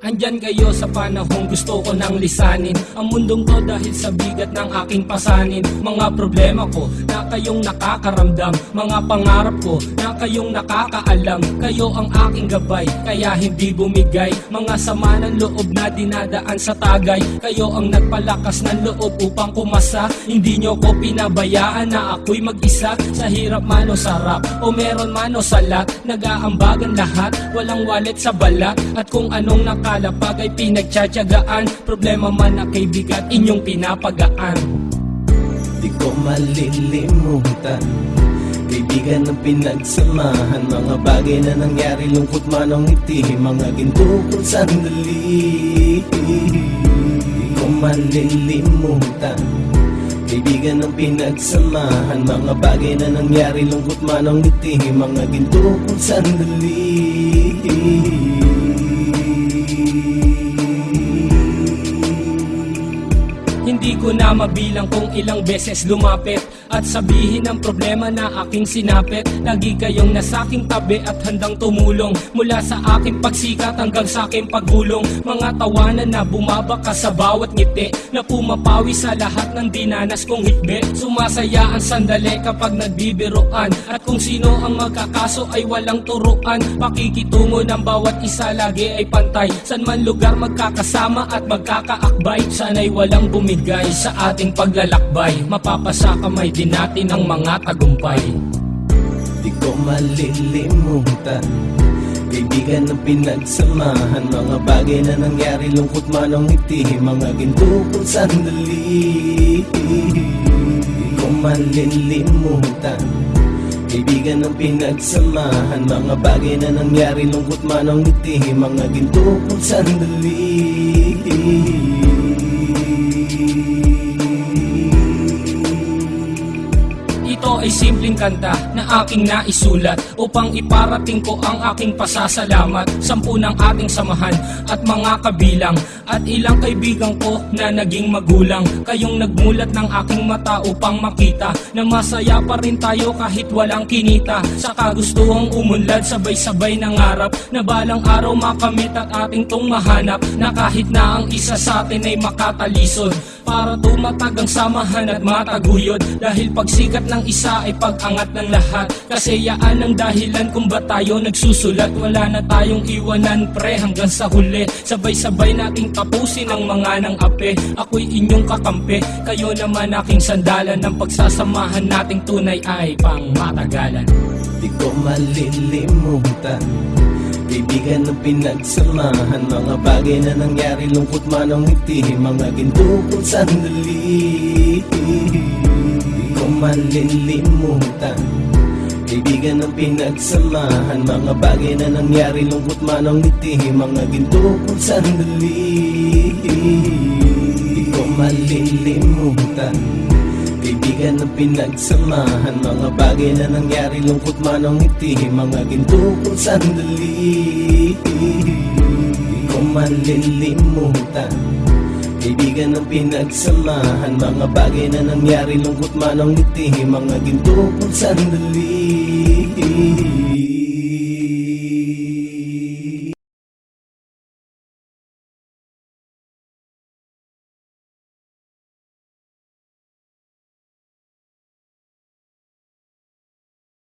Andyan kayo sa panahong gusto ko nang lisanin ang mundong to dahil sa bigat ng aking pasanin. Mga problema ko na kayong nakakaramdam, mga pangarap ko na kayong nakakaalam. Kayo ang aking gabay, kaya hindi bumigay. Mga sama ng loob na dinadaan sa tagay, kayo ang nagpalakas ng loob upang kumasa. Hindi nyo ko pinabayaan na ako'y mag-isa. Sa hirap man o sarap, o meron man o salat, nag-aambagan lahat, walang walet sa balat. At kung anong nakalapag ay pinagtsatsagaan, problema man na kay bigat inyong pinapagaan. Di ko malilimutan, kaibigan ng pinagsamahan, mga bagay na nangyari, lungkot man o ngiti, mga ginto kong sandali. Di ko malilimutan, kaibigan ng pinagsamahan, mga bagay na nangyari, lungkot man o ngiti, mga ginto kong sandali. Hindi ko na mabilang kung ilang beses lumapit at sabihin ang problema na aking sinapit. Lagi kayong nasa aking tabi at handang tumulong, mula sa aking pagsikat hanggang sa aking paggulong. Mga tawanan na bumabaka sa bawat ngiti, na pumapawi sa lahat ng dinanas kong hitbe. Sumasaya ang sandali kapag nagbibiroan, at kung sino ang magkakaso ay walang turuan. Pakikitungo ng bawat isa lagi ay pantay, san man lugar magkakasama at magkakaakbay. Sana'y walang bumigay sa ating paglalakbay, mapapasa kamay din natin ang mga tagumpay. Di ko malilimutan, kaibigan ng pinagsamahan, mga bagay na nangyari, lungkot man o ngiti, mga ginto kong sandali. Di ko malilimutan, kaibigan ng pinagsamahan, mga bagay na nangyari, lungkot man o ngiti, mga ginto kong sandali. Ito ay simpleng kanta na aking naisulat upang iparating ko ang aking pasasalamat. 10 ng ating samahan at mga kabilang, at ilang kaibigan ko na naging magulang. Kayong nagmulat ng aking mata upang makita na masaya pa rin tayo kahit walang kinita. Sa kagustuhang umunlad, sabay-sabay nangarap na balang araw makamit at ating tong mahanap, na kahit na ang isa sa atin ay makatalisod, para tumatag ang samahan at mataguyod. Dahil pagsikat ng isa ay pag-angat ng lahat, kasi yaan ang dahilan kung ba tayo nagsusulat. Wala na tayong iwanan pre hanggang sa huli, sabay-sabay nating tapusin ang mga nang ape. Ako'y inyong kakampi, kayo naman aking sandalan, ng pagsasamahan nating tunay ay pang matagalan. Di ko malilimutan, kaibigan ng pinagsamahan, mga bagay na nangyari, lungkot man o ngiti, mga ginto kong sandali. Di ko malilimutan, kaibigan ng pinagsamahan, mga bagay na nangyari, lungkot man o ngiti, mga ginto kong sandali. Di ko malilimutan, kaibigan ng pinagsamahan, mga bagay na nangyari, lungkot man o ngiti, mga ginto kong sandali. Di ko malilimutan, kaibigan ng pinagsamahan, mga bagay na nangyari, lungkot man o ngiti, mga ginto kong sandali.